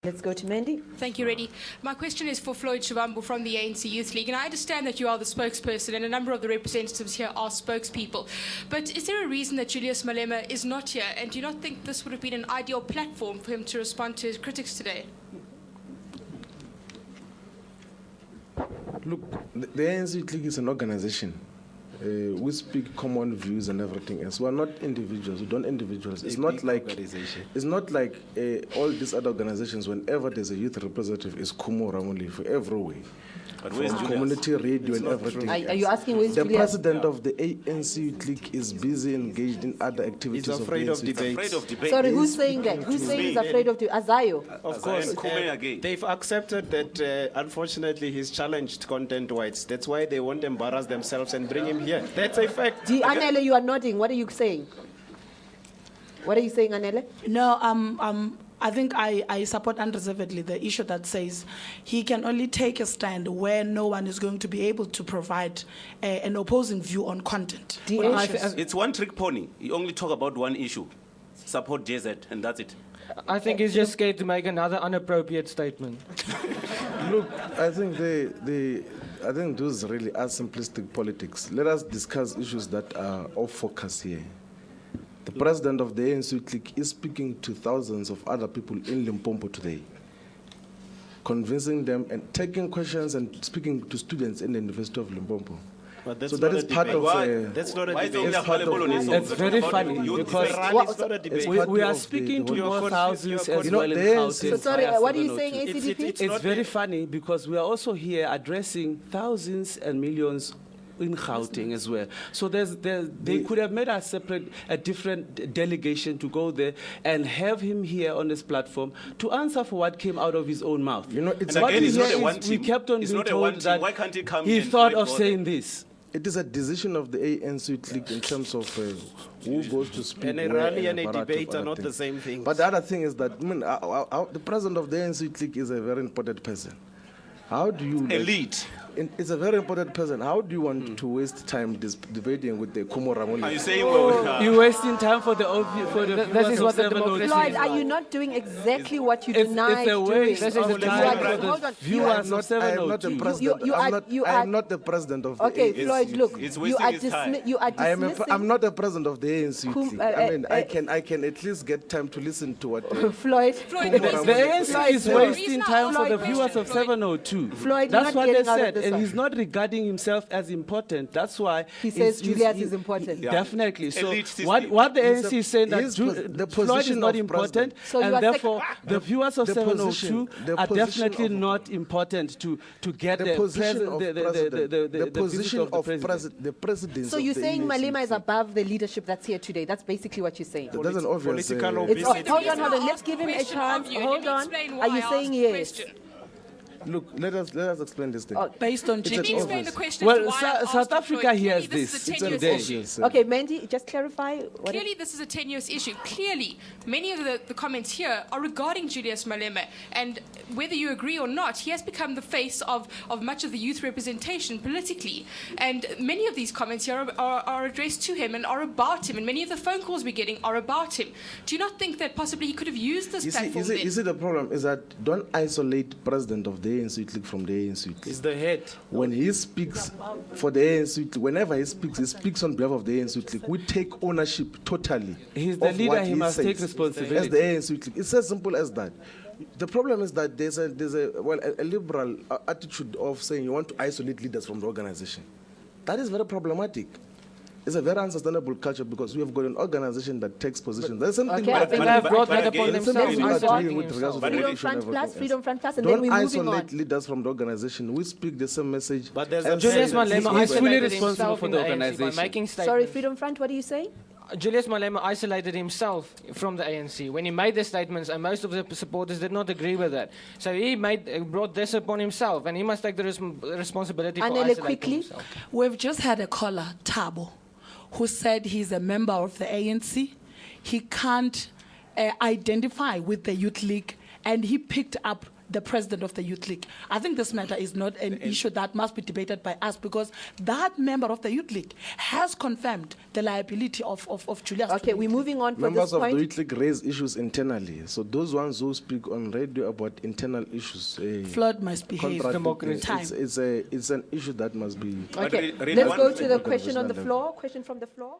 Let's go to Mandy. Thank you, Reddy. My question is for Floyd Shivambu from the ANC Youth League. And I understand that you are the spokesperson and a number of the representatives here are spokespeople. But is there a reason that Julius Malema is not here? And do you not think this would have been an ideal platform for him to respond to his critics today? Look, the ANC Youth League is an organization. We speak common views and everything else. We are not individuals. We don't individuals. It's not like all these other organizations. Whenever there's a youth representative, is Kumo Ramoli for every way. But where's community radio and everything. Are you asking where's the Julius? president of the ANC Youth League is busy engaged in other activities. He's afraid of debate. Sorry, who's saying that? Who's saying he's afraid of Azayo? Of course, they've accepted that. Unfortunately, he's challenged content-wise. That's why they won't embarrass themselves and bring him here. That's a fact. Anele, you are nodding. What are you saying? What are you saying, Anele? No, I think I support unreservedly the issue that says he can only take a stand where no one is going to be able to provide an opposing view on content. It's one trick pony. You only talk about one issue. Support JZ, and that's it. I think he's just scared to make another inappropriate statement. Look, I think I think those really are simplistic politics. Let us discuss issues that are off focus here. The president of the ANC Youth League is speaking to thousands of other people in Limpopo today, convincing them and taking questions and speaking to students in the University of Limpopo. But that's so that is part of. That's not a debate. It's very funny because we are speaking to more thousands as well in Gauteng. So sorry, what are you saying, ACDP? It's very funny because we are also here addressing thousands and millions in Gauteng as well. So they could have made a different delegation to go there and have him here on this platform to answer for what came out of his own mouth. You know, it's what we kept on being told that why can't he come he thought of saying this. It is a decision of the ANC Youth League in terms of who goes to speak. And a rally and a debate are not the same thing. But the other thing is that the president of the ANC Youth League is a very important person. How do you... Elite. It's a very important person. How do you want to waste time debating with the Kumo Ramoli? Are you saying you're wasting time for the that is what the democracy Floyd, are you not doing exactly what you denied doing? This is the time for the viewers of 702. I am not the president of the ANC. Okay, Floyd, look, you are dismissing... I'm not the president of the ANC. I mean, I can at least get time to listen to what... Floyd, the ANC is wasting time for the viewers of 702. Floyd, that's what they said. And he's not regarding himself as important. That's why he says Julius is important. Yeah. Definitely. So what the ANC is saying that Floyd is not important, so and therefore the viewers of 702 are definitely not important to get the position of the president. So you're saying Malema is above the leadership that's here today? That's basically what you're saying. That's an obvious. Hold on. Let's give him a chance. Hold on. Are you saying yes? Look, let us explain this thing. Based on explain the question. Well, South Africa hears this. Okay, Mandy, just clarify. Clearly, this is a tenuous issue. Clearly, many of the comments here are regarding Julius Malema, and whether you agree or not, he has become the face of much of the youth representation politically. And many of these comments here are addressed to him and are about him, and many of the phone calls we're getting are about him. Do you not think that possibly he could have used this platform then? You see, the problem is that don't isolate president of the ANC Youth League from the ANC Youth League. He's the head. When he speaks for the ANC Youth League, whenever he speaks on behalf of the ANC Youth League. We take ownership totally. He's the leader, he must take responsibility. As the ANC Youth League. It's as simple as that. The problem is that there's a liberal attitude of saying you want to isolate leaders from the organization. That is very problematic. It's a very unsustainable culture because we have got an organization that takes positions. There's something Freedom Front Plus, and then we're moving on. Don't isolate leaders from the organization. We speak the same message. But Julius Malema is fully responsible for the organization. Sorry, Freedom Front, what are you saying? Julius Malema isolated himself from the ANC when he made the statements, and most of the supporters did not agree with that. So he brought this upon himself, and he must take the responsibility for isolating himself. We've just had a caller, Thabo, who said he's a member of the ANC. He can't identify with the Youth League and he picked up the president of the Youth League. I think this matter is not an issue that must be debated by us, because that member of the Youth League has confirmed the liability of Julius. Okay, we're moving on. Members of the Youth League raise issues internally. So those ones who speak on radio about internal issues, Flood must behave. It's an issue that must be. Okay, let's go to the question on the floor. Question from the floor.